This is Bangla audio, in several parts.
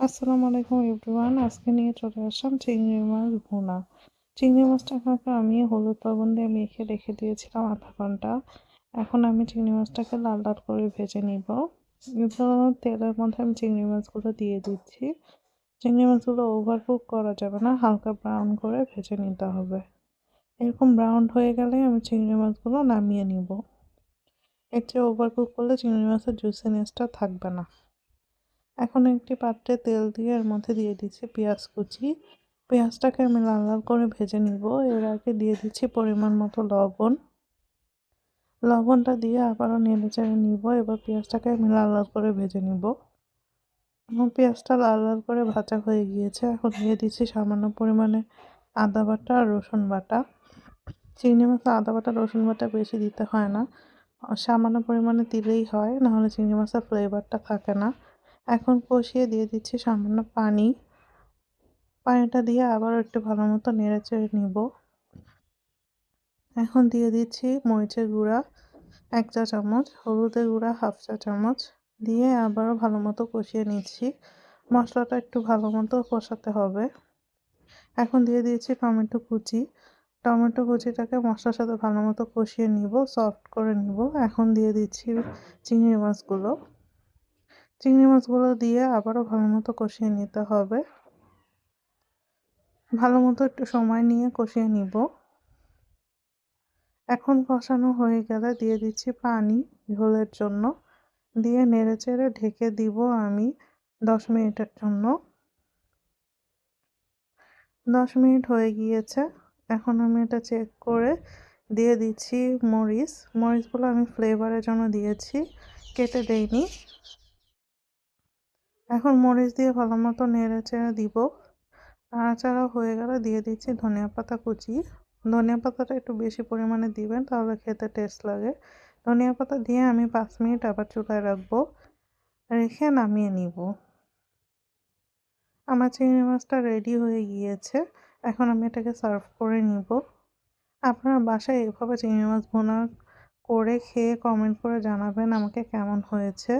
আসসালামু আলাইকুম এভরিওয়ান। আজকে নিয়ে চলে আসলাম চিংড়ি মাছ ভুনা। চিংড়ি মাছটাকে আমি হলুদ লবণ দিয়ে মেখে রেখে দিয়েছিলাম আধা ঘন্টা। এখন আমি চিংড়ি মাছটাকে লাল লাল করে ভেজে নিব। তেলের মধ্যে আমি চিংড়ি মাছগুলো দিয়ে দিচ্ছি। চিংড়ি মাছগুলো ওভার কুক করা যাবে না, হালকা ব্রাউন করে ভেজে নিতে হবে। এরকম ব্রাউন হয়ে গেলে আমি চিংড়ি মাছগুলো নামিয়ে নিব। এর চেয়ে ওভার কুক করলে চিংড়ি মাছের জুসিনেসটা থাকবে না। এখন একটি পাত্রে তেল দিয়ে এর মধ্যে দিয়ে দিচ্ছি পেঁয়াজ কুচি। পেঁয়াজটাকে আমি লাল লাল করে ভেজে নিব। এর আগে দিয়ে দিচ্ছি পরিমাণ মতো লবণ। লবণটা দিয়ে আবারও নেড়ে চেড়ে নিব। এবার পেঁয়াজটাকে আমি লাল লাল করে ভেজে নিব। আমার পেঁয়াজটা লাল লাল করে ভাজা হয়ে গিয়েছে। এখন দিয়ে দিচ্ছি সামান্য পরিমাণে আদা বাটা আর রসুন বাটা। চিংড়ি মাছে আদা বাটা রসুন বাটা বেশি দিতে হয় না, সামান্য পরিমাণে দিলেই হয়, নাহলে চিংড়ি মাছের ফ্লেভারটা থাকে না। এখন কষিয়ে দিয়ে দিচ্ছি সামান্য পানি। পানিটা দিয়ে আবার একটু ভালো মতো নেড়ে চেড়ে নিব। এখন দিয়ে দিচ্ছি মরিচের গুঁড়া 1 চা চামচ, হলুদের গুঁড়া 1/2 চা চামচ দিয়ে আবারও ভালো মতো কষিয়ে নিচ্ছি। মশলাটা একটু ভালো মতো কষাতে হবে। এখন দিয়ে দিয়েছি টমেটো কুচি। টমেটো কুচিটাকে মশলার সাথে ভালো মতো কষিয়ে নিব, সফট করে নিব। এখন দিয়ে দিচ্ছি চিংড়ি মাছগুলো। চিংড়ি মাছগুলো দিয়ে আবারও ভালো মতো কষিয়ে নিতে হবে। ভালো মতো একটু সময় নিয়ে কষিয়ে নিব। এখন কষানো হয়ে গেলে দিয়ে দিচ্ছি পানি ঝোলের জন্য, দিয়ে নেড়েচেড়ে ঢেকে দিব আমি 10 মিনিটের জন্য। 10 মিনিট হয়ে গিয়েছে। এখন আমি এটা চেক করে দিয়ে দিচ্ছি মরিচগুলো আমি ফ্লেভারের জন্য দিয়েছি, কেটে দেইনি। এখন মরিচ দিয়ে ভালো মতো নেড়েচেড়ে দিব। নাড়াচাড়া হয়ে গেলে দিয়ে দিচ্ছি ধনিয়া পাতা কুচি। ধনিয়া পাতাটা একটু বেশি পরিমাণে দিবেন, তাহলে খেতে টেস্ট লাগে। ধনিয়া পাতা দিয়ে আমি 5 মিনিট আবার চুলায় রাখবো, রেখে নামিয়ে নিব। আমার চিংড়ি মাছটা রেডি হয়ে গিয়েছে। এখন আমি এটাকে সার্ভ করে নিব। আপনারা বাসায় এভাবে চিংড়ি মাছ ভুনা করে খেয়ে কমেন্ট করে জানাবেন আমাকে কেমন হয়েছে।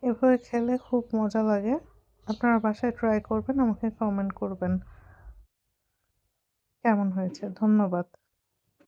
এভাবে খেলে খুব মজা লাগে। আপনারা বাসায় ট্রাই করবেন, আমাকে কমেন্ট করবেন কেমন হয়েছে। ধন্যবাদ।